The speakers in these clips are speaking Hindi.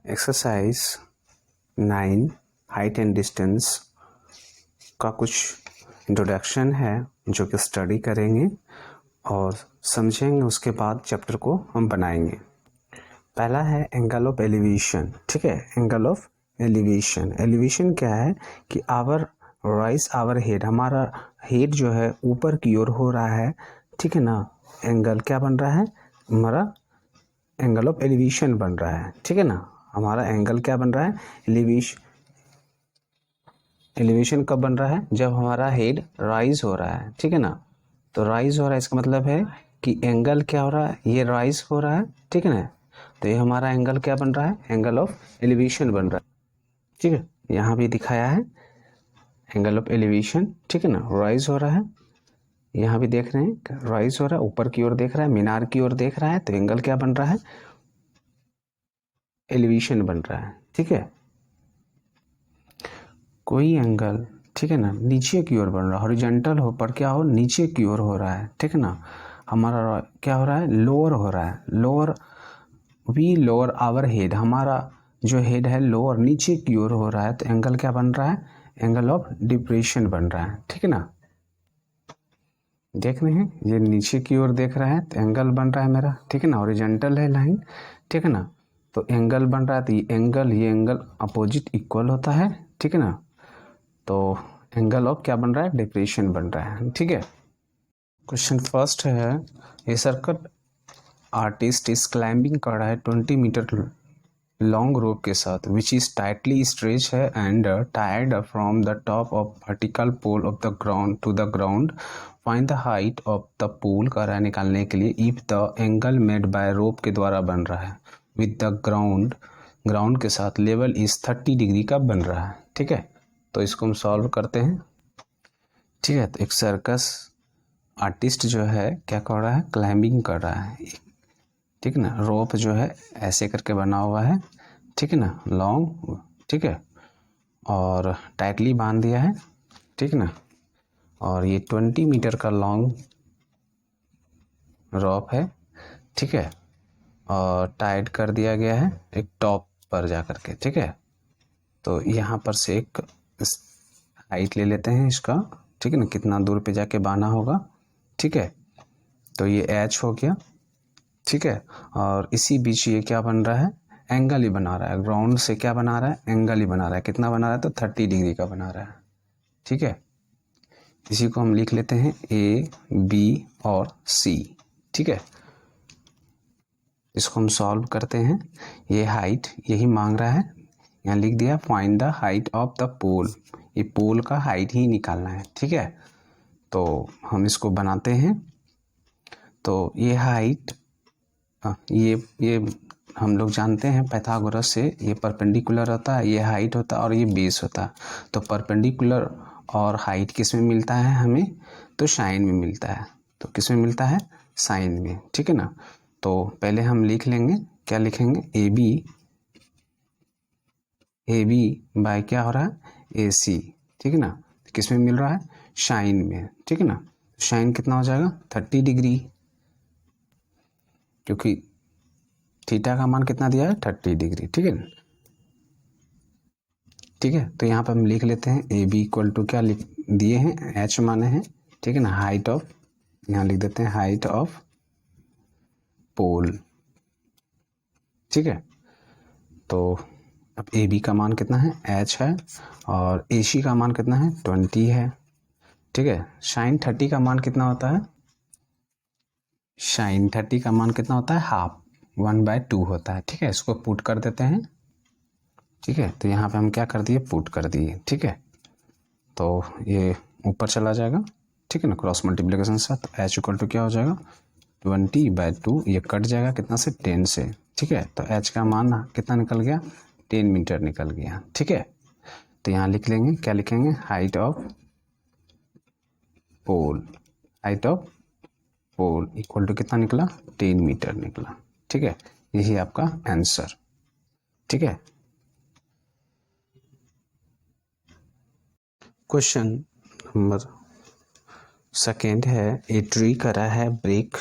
एक्सरसाइज 9 हाइट एंड डिस्टेंस का कुछ इंट्रोडक्शन है जो कि स्टडी करेंगे और समझेंगे। उसके बाद चैप्टर को हम बनाएंगे। पहला है एंगल ऑफ एलिवेशन। ठीक है, एंगल ऑफ एलिवेशन। एलिवेशन क्या है कि आवर राइज आवर हेड, हमारा हेड जो है ऊपर की ओर हो रहा है। ठीक है ना, एंगल क्या बन रहा है, हमारा एंगल ऑफ एलिवेशन बन रहा है। ठीक है ना, हमारा एंगल क्या बन रहा है, एलिवेशन कब बन रहा है, जब हमारा हेड राइज हो रहा है। ठीक है ना, तो राइज हो रहा है इसका मतलब है कि एंगल क्या हो रहा है, ये राइज हो रहा है। ठीक है ना, तो ये हमारा एंगल क्या बन रहा है, एंगल ऑफ एलिवेशन बन रहा है। ठीक है, यहाँ भी दिखाया है एंगल ऑफ एलिवेशन। ठीक है ना, राइज हो रहा है, यहाँ भी देख रहे हैं राइज हो रहा है, ऊपर की ओर देख रहा है, मीनार की ओर देख रहा है, तो एंगल क्या बन रहा है, एलिवेशन बन रहा है। ठीक है, कोई एंगल, ठीक है ना, नीचे की ओर बन रहा है, हॉरिजॉन्टल हो पर क्या हो, नीचे की ओर हो रहा है। ठीक है ना, हमारा क्या हो रहा है, लोअर हो रहा है, lower we lower our head, हमारा जो हेड है लोअर नीचे की ओर हो रहा है, तो एंगल क्या बन रहा है, एंगल ऑफ डिप्रेशन बन रहा है। ठीक है ना, देख रहे हैं ये नीचे की ओर देख रहा है तो एंगल बन रहा है मेरा। ठीक है ना, हॉरिजॉन्टल है लाइन। ठीक है ना, तो एंगल बन रहा है, तो ये एंगल अपोजिट इक्वल होता है। ठीक है ना, तो एंगल ऑफ क्या बन रहा है, डिप्रेशन बन रहा है। ठीक है, क्वेश्चन फर्स्ट है, a circus artist is climbing कर रहा है 20 मीटर लॉन्ग रोप के साथ विच इज टाइटली स्ट्रेच है and tired from the top of vertical pole of the ground to the ground. Find the height of the pole कर रहा है निकालने के लिए if the angle made by rope के द्वारा बन रहा है विद द ग्राउंड के साथ लेवल इज 30 डिग्री का बन रहा है। ठीक है, तो इसको हम सॉल्व करते हैं। ठीक है, तो एक सर्कस आर्टिस्ट जो है क्या कर रहा है, क्लाइंबिंग कर रहा है। ठीक है ना, रोप जो है ऐसे करके बना हुआ है। ठीक है ना, लॉन्ग। ठीक है, और टाइटली बांध दिया है। ठीक है ना, और ये 20 मीटर का लॉन्ग रोप है। ठीक है, और टाइट कर दिया गया है एक टॉप पर जा करके। ठीक है, तो यहाँ पर से एक हाइट ले लेते हैं इसका। ठीक है ना, कितना दूर पे जाके बांधना होगा। ठीक है, तो ये एच हो गया। ठीक है, और इसी बीच ये क्या बन रहा है, एंगल ही बना रहा है, ग्राउंड से क्या बना रहा है, एंगल ही बना रहा है। कितना बना रहा है, तो 30 डिग्री का बना रहा है। ठीक है, इसी को हम लिख लेते हैं ए बी और सी। ठीक है, इसको हम सॉल्व करते हैं। ये हाइट यही मांग रहा है, यहाँ लिख दिया find the height of the pole, ये पोल का हाइट ही निकालना है। ठीक है, तो हम इसको बनाते हैं। तो ये हाइट, ये हम लोग जानते हैं पाइथागोरस से, ये परपेंडिकुलर होता है, ये हाइट होता है और ये बेस होता है। तो परपेंडिकुलर और हाइट किस में मिलता है हमें, तो साइन में मिलता है। तो किस में मिलता है, साइन में। ठीक है ना, तो पहले हम लिख लेंगे, क्या लिखेंगे, ए बी बाय क्या हो रहा है, ए सी। ठीक है ना, किस में मिल रहा है, साइन में। ठीक है ना, साइन कितना हो जाएगा, 30 डिग्री, क्योंकि थीटा का मान कितना दिया है, 30 डिग्री। ठीक है, ठीक है, तो यहाँ पर हम लिख लेते हैं ए बी इक्वल टू क्या लिख दिए हैं, एच माने हैं। ठीक है ना, हाइट ऑफ, यहाँ लिख देते हैं हाइट ऑफ पोल। ठीक है, तो अब ए बी का मान कितना है, एच है, और ए सी का मान कितना है, 20 है। ठीक है, साइन 30 का मान कितना होता है, साइन 30 का मान कितना होता है, हाफ 1/2 होता है। ठीक है, इसको पुट कर देते हैं। ठीक है, तो यहाँ पे हम क्या कर दिए, पुट कर दिए। ठीक है, तो ये ऊपर चला जाएगा। ठीक है ना, क्रॉस मल्टीप्लिकेशन से, तो एच इक्वल टू क्या हो जाएगा, 20/2, ये कट जाएगा कितना से, 10 से। ठीक है, तो एच का मान कितना निकल गया, 10 मीटर निकल गया। ठीक है, तो यहाँ लिख लेंगे, क्या लिखेंगे, height of pole, height of pole equal to कितना निकला, 10 मीटर निकला। ठीक है, यही आपका आंसर। ठीक है, क्वेश्चन नंबर सेकेंड है, ए ट्री करा है ब्रेक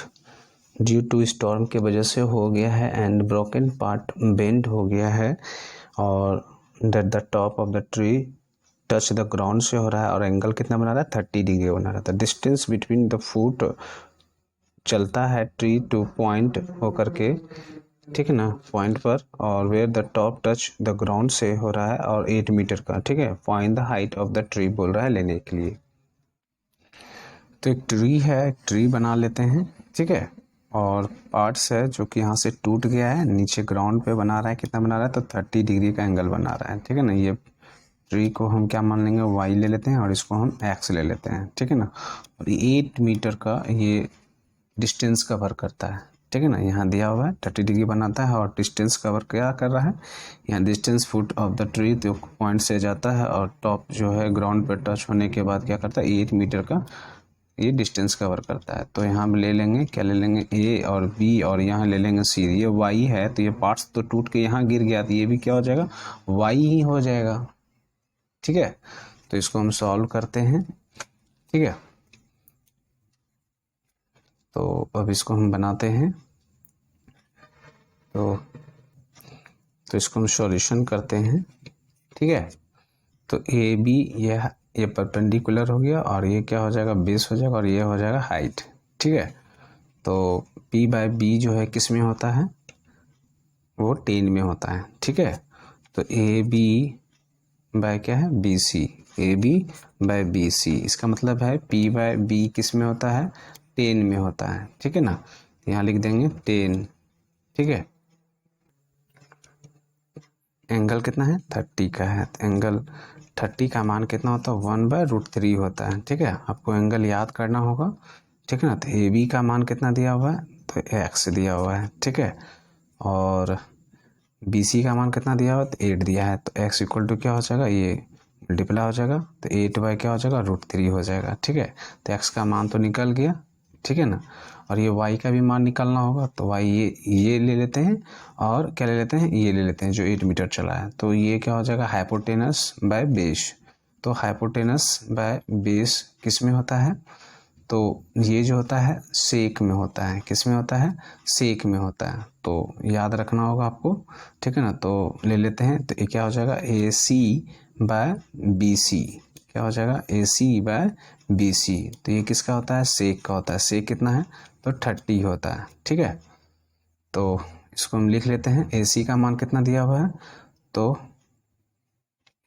ड्यू टू स्टॉर्म के वजह से हो गया है एंड ब्रोकन पार्ट बेंड हो गया है, और that the top of the tree touch the ground से हो रहा है, और एंगल कितना बना रहा है 30 डिग्री बना रहा था। डिस्टेंस बिटवीन द फुट चलता है ट्री टू पॉइंट होकर के, ठीक है ना, पॉइंट पर, और where the top touch the ground से हो रहा है और 8 मीटर का, ठीक है। Find the height of the tree बोल रहा है लेने के लिए। तो एक ट्री है, एक ट्री बना लेते हैं, ठीक है, और पार्ट्स है जो कि यहाँ से टूट गया है, नीचे ग्राउंड पे बना रहा है, कितना बना रहा है तो 30 डिग्री का एंगल बना रहा है, ठीक है ना। ये ट्री को हम क्या मान लेंगे, वाई ले लेते हैं, और इसको हम एक्स ले लेते हैं, ठीक है ना। और 8 मीटर का ये डिस्टेंस कवर करता है, ठीक है ना। यहाँ दिया हुआ है 30 डिग्री बनाता है, और डिस्टेंस कवर क्या कर रहा है, यहाँ distance foot of the tree तो पॉइंट से जाता है, और टॉप जो है ग्राउंड पर टच होने के बाद क्या करता है 8 मीटर का ये डिस्टेंस कवर करता है। तो यहाँ हम ले लेंगे, क्या ले लेंगे, ए और बी, और यहाँ ले लेंगे सी। ये वाई है तो ये पार्ट्स तो टूट के यहाँ गिर गया, तो ये भी क्या हो जाएगा, वाई ही हो जाएगा, ठीक है। तो इसको हम सॉल्व करते हैं, ठीक है। तो अब इसको हम बनाते हैं, तो इसको हम सॉल्यूशन करते हैं, ठीक है। तो ए बी ये परपेंडिकुलर हो गया, और ये क्या हो जाएगा, बेस हो जाएगा, और ये हो जाएगा हाइट, ठीक है। तो P बाय बी जो है किस में होता है, वो 10 में होता है, ठीक है। तो ए बी बाय क्या है, B C, A B by B C, इसका मतलब है P बाय बी किस में होता है, 10 में होता है, ठीक है ना। यहाँ लिख देंगे 10, ठीक है। एंगल कितना है 30 का है, तो एंगल 30 का मान कितना होता है 1/√3 होता है, ठीक है। आपको एंगल याद करना होगा, ठीक है ना। तो ए बी का मान कितना दिया हुआ है, तो एक्स दिया हुआ है, ठीक है। और बी सी का मान कितना दिया हुआ है, तो 8 दिया है, तो एक्स इक्वल टू क्या हो जाएगा, ये मल्टीप्लाई हो जाएगा, तो 8 बाय क्या हो जाएगा √3 हो जाएगा, ठीक है। तो एक्स का मान तो निकल गया, ठीक है ना। और ये y का भी मान निकालना होगा, तो y ये ले लेते हैं, और क्या ले लेते हैं, ये ले लेते हैं जो 8 मीटर चला है। तो ये क्या हो जाएगा, हाइपोटेनस बाय बेस। तो हाइपोटेनस बाय बेस किस में होता है, तो ये जो होता है सेक में होता है, किस में होता है, सेक में होता है। तो याद रखना होगा आपको, ठीक है ना। तो ले लेते हैं, तो ये क्या हो जाएगा, ए सी बाय बी सी, क्या हो जाएगा, ए सी बाय बी सी। तो ये किसका होता है, सेक का होता है। सेक कितना है, तो 30 होता है, ठीक है। तो इसको हम लिख लेते हैं, ए सी का मान कितना दिया हुआ है, तो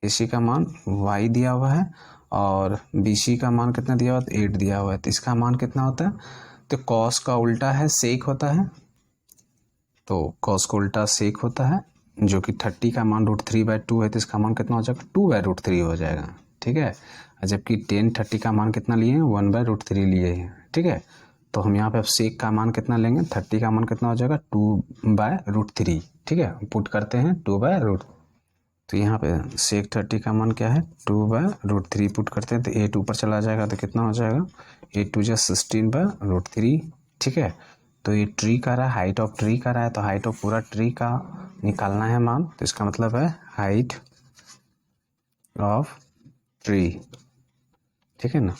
ए सी का मान y दिया हुआ है, और बी सी का मान कितना दिया हुआ है, तो 8 दिया हुआ है। तो इसका मान कितना होता है, तो कॉस का उल्टा है सेक होता है, तो कॉस का उल्टा सेक होता है, जो कि 30 का मान √3/2 है, तो इसका मान कितना हो जाएगा 2/√3 हो जाएगा, ठीक है। जबकि 30 का मान कितना लिए हैं, 1/√3 लिए हैं, ठीक है। तो हम यहाँ पे अब सेक का मान कितना लेंगे, 30 का मान कितना हो जाएगा 2/√3, ठीक है। पुट करते हैं 2/√3, तो यहाँ पे सेक 30 का मान क्या है 2/√3 पुट करते हैं, तो 8 ऊपर चला जाएगा, तो कितना हो जाएगा 8 2 जा 16/√3, ठीक है। तो ये ट्री का रहा है, हाइट ऑफ ट्री का रहा है, तो हाइट ऑफ पूरा ट्री का निकालना है मान, तो इसका मतलब है हाइट ऑफ ट्री, ठीक है ना।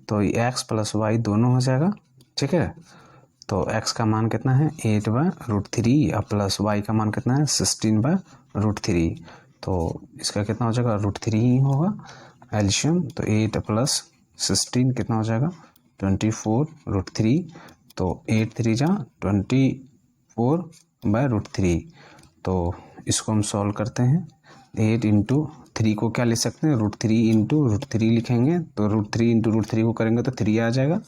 तो x प्लस वाई दोनों हो जाएगा, ठीक है। तो x का मान कितना है 8/√3, और प्लस y का मान कितना है 16/√3, तो इसका कितना हो जाएगा √3 ही होगा एल्शियम। तो 8 प्लस 16 कितना हो जाएगा 24/√3, तो 8 3 जा 24/√3। तो इसको हम सॉल्व करते हैं, 8 इंटू 3 को क्या ले सकते हैं, √3 इंटू √3 लिखेंगे, तो √3 इंटू √3 को करेंगे तो 3 आ जाएगा,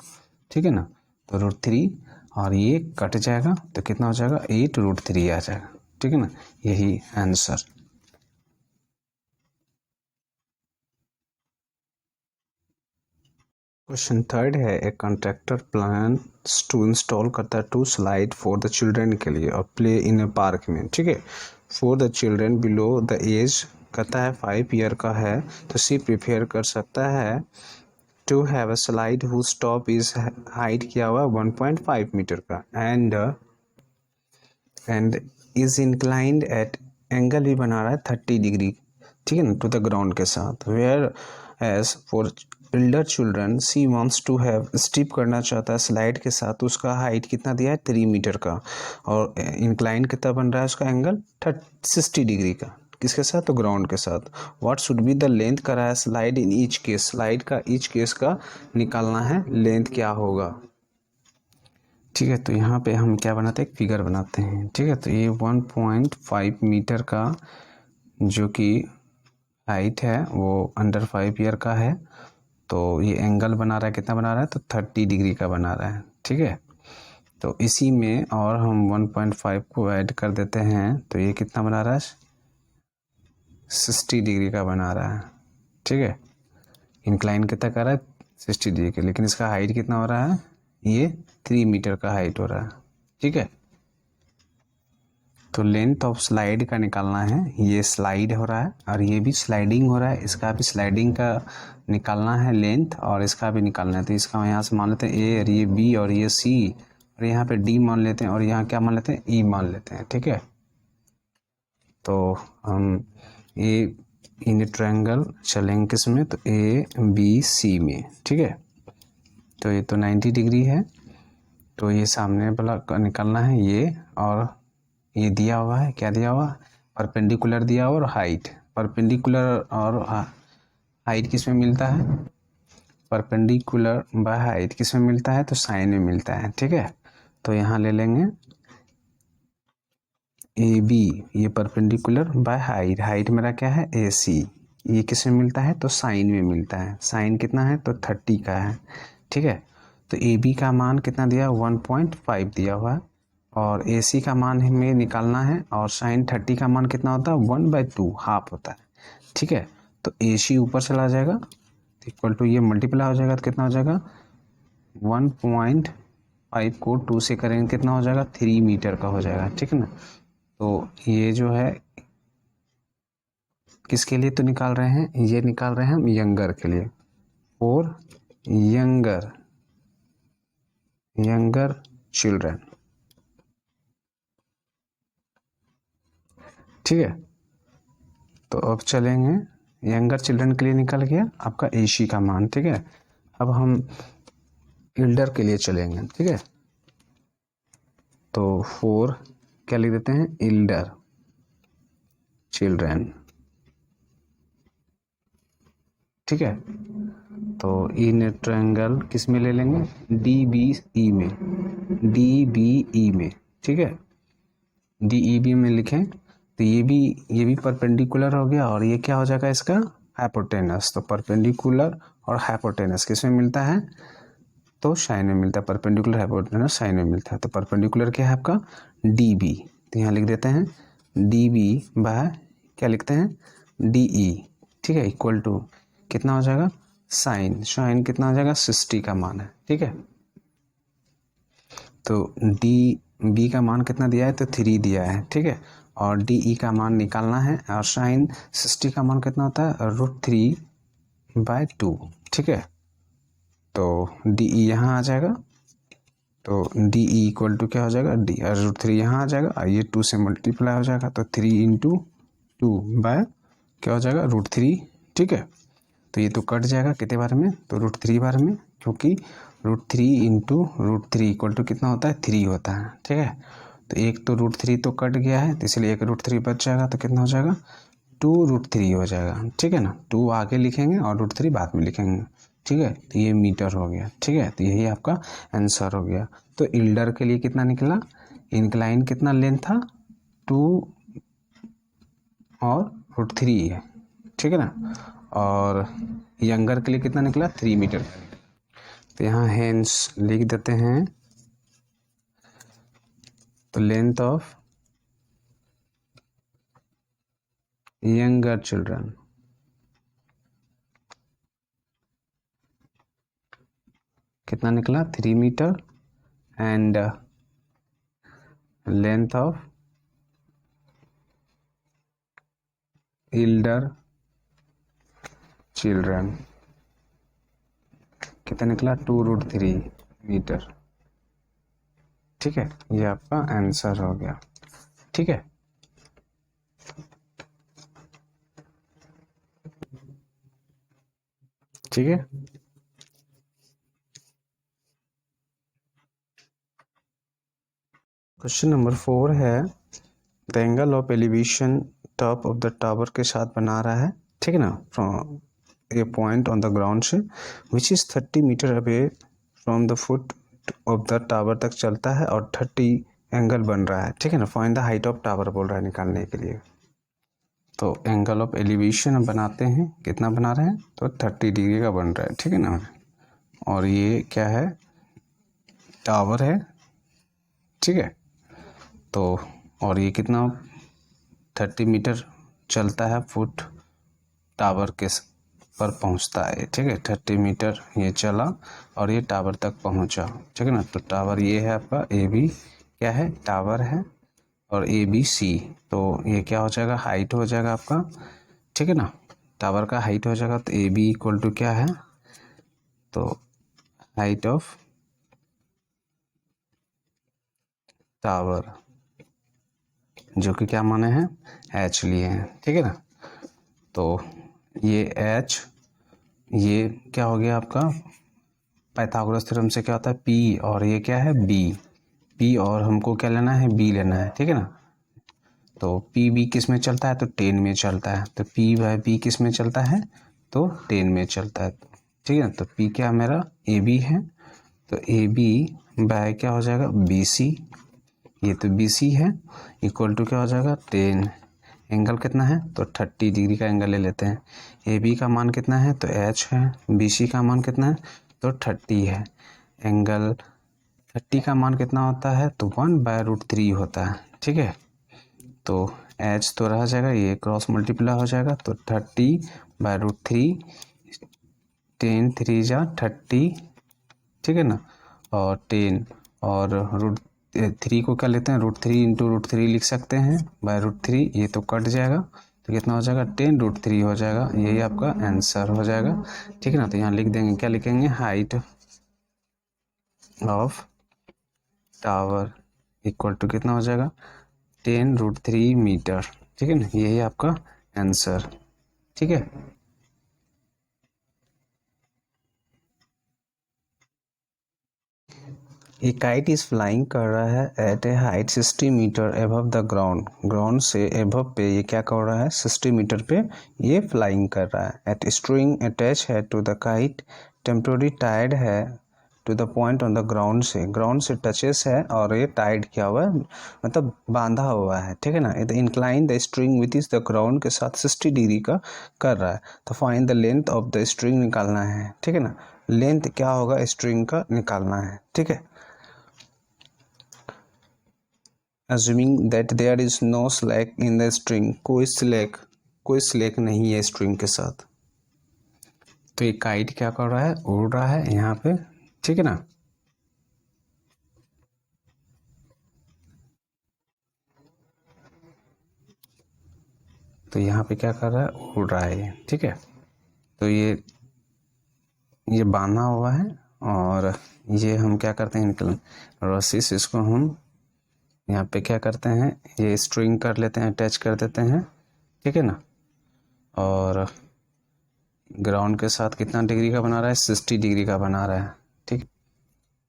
ठीक है ना। तो √3 और ये कट जाएगा, तो कितना हो जाएगा 8√3 आ जाएगा, ठीक है ना। यही आंसर। क्वेश्चन 3 है, एक कॉन्ट्रैक्टर प्लान्स टू इंस्टॉल करता है 2 स्लाइड फॉर द चिल्ड्रेन के लिए और प्ले इन ए पार्क में, ठीक है। For the children below the age कहता है 5 ईयर का है, तो सी प्रिपेयर कर सकता है to have a slide whose top is height किया हुआ 1.5 मीटर का and is inclined at angle भी बना रहा है 30 डिग्री, ठीक है ना, टू द ग्राउंड के साथ। Whereas for elder children she wants to have steep करना चाहता है स्लाइड के साथ, तो उसका हाइट कितना दिया है 3 मीटर का, और इंक्लाइन कितना बन रहा है उसका एंगल 60 डिग्री का, किसके साथ, तो ग्राउंड के साथ। What should be the length करा है slide in each case, slide का ईच केस का निकालना है, लेंथ क्या होगा। ठीक है, तो यहाँ पे हम क्या बनाते हैं, एक फिगर बनाते हैं। ठीक है, तो ये 1.5 मीटर का जो कि हाइट है वो अंडर 5 ईयर का है, तो ये एंगल बना रहा है, कितना बना रहा है, तो 30 डिग्री का बना रहा है। ठीक है, तो इसी में और हम 1.5 को ऐड कर देते हैं, तो ये कितना बना रहा है, 60 डिग्री का बना रहा है। ठीक है, इंक्लाइन कितना कर रहा है, 60 डिग्री का, लेकिन इसका हाइट कितना हो रहा है, ये 3 मीटर का हाइट हो रहा है। ठीक है, तो लेंथ ऑफ स्लाइड का निकालना है, ये स्लाइड हो रहा है और ये भी स्लाइडिंग हो रहा है, इसका भी स्लाइडिंग का निकालना है लेंथ, और इसका भी निकालना है। तो इसका यहाँ से मान लेते हैं ए, और ये बी, और ये सी, और यहाँ पे डी मान लेते हैं, और यहाँ क्या मान लेते हैं, ई मान लेते हैं। ठीक है, तो हम ये इन ट्रायंगल चलेंगे किस में, तो ए बी सी में। ठीक है, तो ये तो 90 डिग्री है, तो ये सामने वाला निकालना है ये, और ये दिया हुआ है, क्या दिया हुआ, परपेंडिकुलर दिया हुआ, और हाइट, परपेंडिकुलर और हाइट किस में मिलता है, परपेंडिकुलर बाय हाइट किस में मिलता है, तो साइन में मिलता है। ठीक है, तो यहाँ ले लेंगे ए बी, ये परपेंडिकुलर बाय हाइट, हाइट मेरा क्या है ए सी, ये किस में मिलता है, तो साइन में मिलता है। साइन कितना है, तो 30 का है। ठीक है, तो ए बी का मान कितना दिया, 1.5 दिया हुआ है, और ए सी का मान हमें निकालना है, और साइन 30 का मान कितना होता है, 1/2 हाफ होता है। ठीक है, तो ए सी ऊपर चला जाएगा, इक्वल टू ये मल्टीप्लाई हो जाएगा, तो कितना हो जाएगा, 1.5 को 2 से करेंगे कितना हो जाएगा, 3 मीटर का हो जाएगा। ठीक है ना, तो ये जो है किसके लिए तो निकाल रहे हैं, ये निकाल रहे हैं हम यंगर के लिए, और यंगर चिल्ड्रन। ठीक है, तो अब चलेंगे, यंगर चिल्ड्रन के लिए निकल गया आपका एसी का मान। ठीक है, अब हम एल्डर के लिए चलेंगे। ठीक है, तो 4 क्या लिख देते हैं, एल्डर चिल्ड्रन। ठीक है, तो इन ट्रायंगल किस में ले लेंगे, डी बी ई में, डी बी ई में। ठीक है, डी ई बी में लिखें, तो ये भी परपेंडिकुलर हो गया, और ये क्या हो जाएगा इसका, हाइपोटेनस। तो परपेंडिकुलर और हाइपोटेनस किस में मिलता है, तो साइन में मिलता है, परपेंडिकुलर हाइपोटेनस साइन में मिलता है। तो परपेंडिकुलर क्या है आपका, डी बी, तो यहाँ लिख देते हैं डी बी बाय क्या लिखते हैं, डी ई। ठीक है, इक्वल टू कितना हो जाएगा, साइन कितना हो जाएगा, 60 का मान है। ठीक है, तो डी बी का मान कितना दिया है, तो 3 दिया है। ठीक है, और डी ई का मान निकालना है, और साइन 60 का मान कितना होता है, √3/2। ठीक है, तो डी ई यहाँ आ जाएगा, तो डी ई इक्वल टू क्या हो जाएगा, डी, और √3 यहाँ आ जाएगा, और ये 2 से मल्टीप्लाई हो जाएगा, तो 3 × 2 बाय क्या हो जाएगा, √3। ठीक है, तो ये तो कट जाएगा कितने बार में, तो √3 बार में, क्योंकि √3 × √3 इक्वल टू कितना होता है, 3 होता है। ठीक है, तो एक तो √3 तो कट गया है, तो इसलिए एक √3 बच जाएगा, तो कितना हो जाएगा, 2√3 हो जाएगा। ठीक है ना, 2 आगे लिखेंगे और √3 बाद में लिखेंगे। ठीक है, तो ये मीटर हो गया। ठीक है, तो यही आपका आंसर हो गया। तो एल्डर के लिए कितना निकला, इंक्लाइन कितना लेंथ था, 2 और √3 है। ठीक है ना, और यंगर के लिए कितना निकला, 3 मीटर। तो यहाँ हेंस लिख देते हैं, तो लेंथ ऑफ यंगर चिल्ड्रन कितना निकला, 3 metre, and length of elder children कितना निकला, 2√3 मीटर। ठीक है, ये आपका आंसर हो गया। ठीक है, ठीक है। क्वेश्चन नंबर 4 है the angle of elevation top of the tower के साथ बना रहा है, ठीक है ना, from a point on the ground से which is 30 metre away from the foot of the tower तक चलता है और 30 एंगल बन रहा है, ठीक है ना। Find the height of tower बोल रहा है निकालने के लिए। तो एंगल ऑफ एलिवेशन हम बनाते हैं, कितना बना रहे हैं, तो 30 डिग्री का बन रहा है, ठीक है ना। और ये क्या है, टावर है, ठीक है। तो और ये कितना 30 मीटर चलता है, फुट टावर के पर पहुंचता है, ठीक है। 30 मीटर ये चला और ये टावर तक पहुंचा, ठीक है ना। तो टावर ये है आपका ए बी, क्या है, टावर है, और ए बी सी। तो ये क्या हो जाएगा, हाइट हो जाएगा आपका, ठीक है ना। टावर का हाइट हो जाएगा, तो ए बी इक्वल टू क्या है, तो हाइट ऑफ टावर, जो कि क्या माने हैं, एच लिए हैं, ठीक है ना। तो ये एच, ये क्या हो गया आपका, पाइथागोरस थ्योरम से क्या होता है, पी, और ये क्या है, बी। पी और हमको क्या लेना है, बी लेना है, ठीक है ना। तो पी बी किस में चलता है, तो 10 में चलता है। तो पी बाय बी किस में चलता है, तो 10 में चलता है, ठीक है। तो पी क्या मेरा ए बी है, तो ए बी बाय क्या हो जाएगा, बी सी, ये तो बी सी है, इक्वल टू क्या हो जाएगा, 10। एंगल कितना है, तो 30 डिग्री का एंगल ले लेते हैं। ए बी का मान कितना है, तो एच है। बी सी का मान कितना है, तो 30 है। एंगल 30 का मान कितना होता है, तो 1/√3 होता है, ठीक है। तो एच तो रह जाएगा, ये क्रॉस मल्टीप्लाई हो जाएगा, तो 30/√3, 10 3 जा 30, ठीक है ना। और 10 और √3 को क्या लेते हैं, √3 इंटू √3 लिख सकते हैं, /√3, ये तो कट जाएगा, तो कितना हो जाएगा, 10√3 हो जाएगा। यही आपका आंसर हो जाएगा, ठीक है ना। तो यहाँ लिख देंगे, क्या लिखेंगे, height of tower equal to कितना हो जाएगा, 10√3 मीटर, ठीक है ना। यही आपका आंसर, ठीक है। ए काइट इज फ्लाइंग कर रहा है at a height 60 metre above the ground, ground से एबव पे ये क्या कर रहा है, 60 मीटर पे ये फ्लाइंग कर रहा है। एट स्ट्रिंग अटैच है to the kite, temporary tied है to the point on the ground से टचेस है, और ये टाइड किया हुआ है, मतलब बांधा हुआ है, ठीक है ना। The incline the string with is the ground के साथ 60 डिग्री का कर रहा है। तो find the length of the string निकालना है, ठीक है ना। लेंथ क्या होगा स्ट्रिंग का निकालना है, ठीक है। Assuming that there is no slack in the string, कोई स्लैक नहीं है स्ट्रिंग के साथ। तो ये काइट क्या कर रहा है, उड़ रहा है यहाँ पे, ठीक है ना। तो यहाँ पे क्या कर रहा है, उड़ रहा है ये, ठीक है। तो ये बांधा हुआ है, और ये हम क्या करते हैं, निकल रस्सी से इसको हम यहाँ पे क्या करते हैं, ये स्ट्रिंग कर लेते हैं, अटैच कर देते हैं, ठीक है ना। और ग्राउंड के साथ कितना डिग्री का बना रहा है, 60 डिग्री का बना रहा है, ठीक।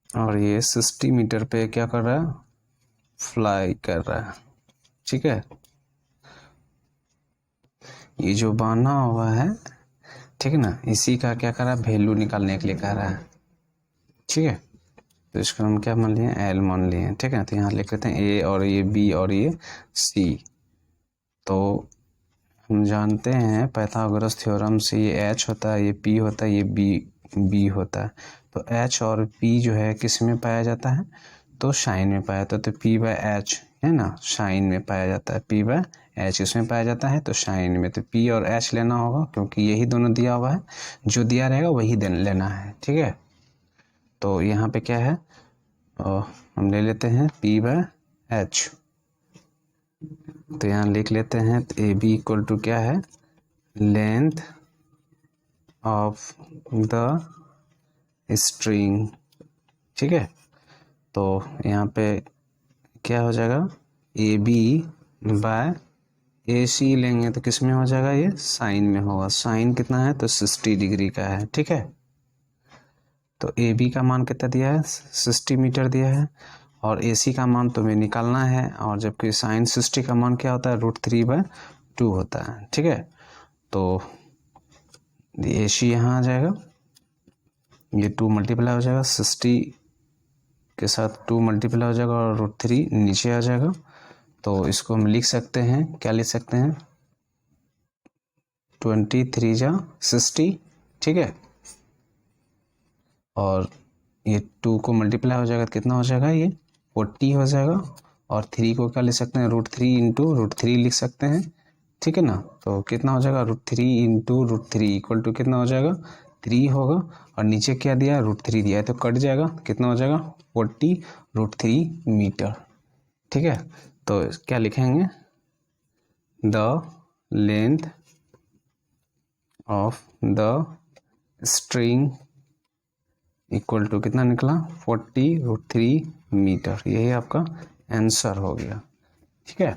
और ये 60 मीटर पे क्या कर रहा है, फ्लाई कर रहा है, ठीक है। ये जो बांधा हुआ है, ठीक है ना, इसी का क्या कर रहा है, वैल्यू निकालने के लिए कह रहा है, ठीक है। तो इसको हम क्या मान लिए, एल मान लिए, ठीक है। तो यहाँ लिख लेते हैं ए, और ये बी, और ये सी। तो हम जानते हैं पाइथागोरस थ्योरम से ये एच होता है, ये पी होता है, ये बी होता है। तो एच और पी जो है किस में पाया जाता है, तो साइन में पाया जाता है। तो पी बाय एच है ना, साइन में पाया जाता है, पी बाय एच इसमें पाया जाता है, तो साइन में। तो पी और एच लेना होगा, क्योंकि यही दोनों दिया हुआ है, जो दिया रहेगा वही लेना है, ठीक है। तो यहाँ पे क्या है, हम ले लेते हैं पी बाय एच। तो यहाँ लिख लेते हैं, तो ए बी इक्वल टू क्या है, लेंथ ऑफ द स्ट्रिंग, ठीक है। तो यहाँ पे क्या हो जाएगा, ए बी बाय ए सी लेंगे तो किस में हो जाएगा, ये साइन में होगा। साइन कितना है, तो 60 डिग्री का है, ठीक है। तो ए बी का मान कितना दिया है, 60 मीटर दिया है, और AC का मान तुम्हें निकालना है, और जबकि साइन 60 का मान क्या होता है, √3/2 होता है। ठीक है, तो AC यहाँ आ जाएगा, ये 2 मल्टीप्लाई हो जाएगा, 60 के साथ 2 मल्टीप्लाई हो जाएगा और √3 नीचे आ जाएगा। तो इसको हम लिख सकते हैं, क्या लिख सकते हैं, 23 जा 60। ठीक है, और ये 2 को मल्टीप्लाई हो जाएगा तो कितना हो जाएगा, ये 40 हो जाएगा। और 3 को क्या लिख सकते हैं, √3 इंटू √3 लिख सकते हैं। ठीक है ना, तो कितना हो जाएगा, √3 इंटू √3 इक्वल टू कितना हो जाएगा, 3 होगा। और नीचे क्या दिया, √3 दिया है, तो कट जाएगा, कितना हो जाएगा, 40 √3 मीटर। ठीक है, तो क्या लिखेंगे, the length of the string equal to कितना निकला, 40 √3 मीटर। यही आपका आंसर हो गया। ठीक है।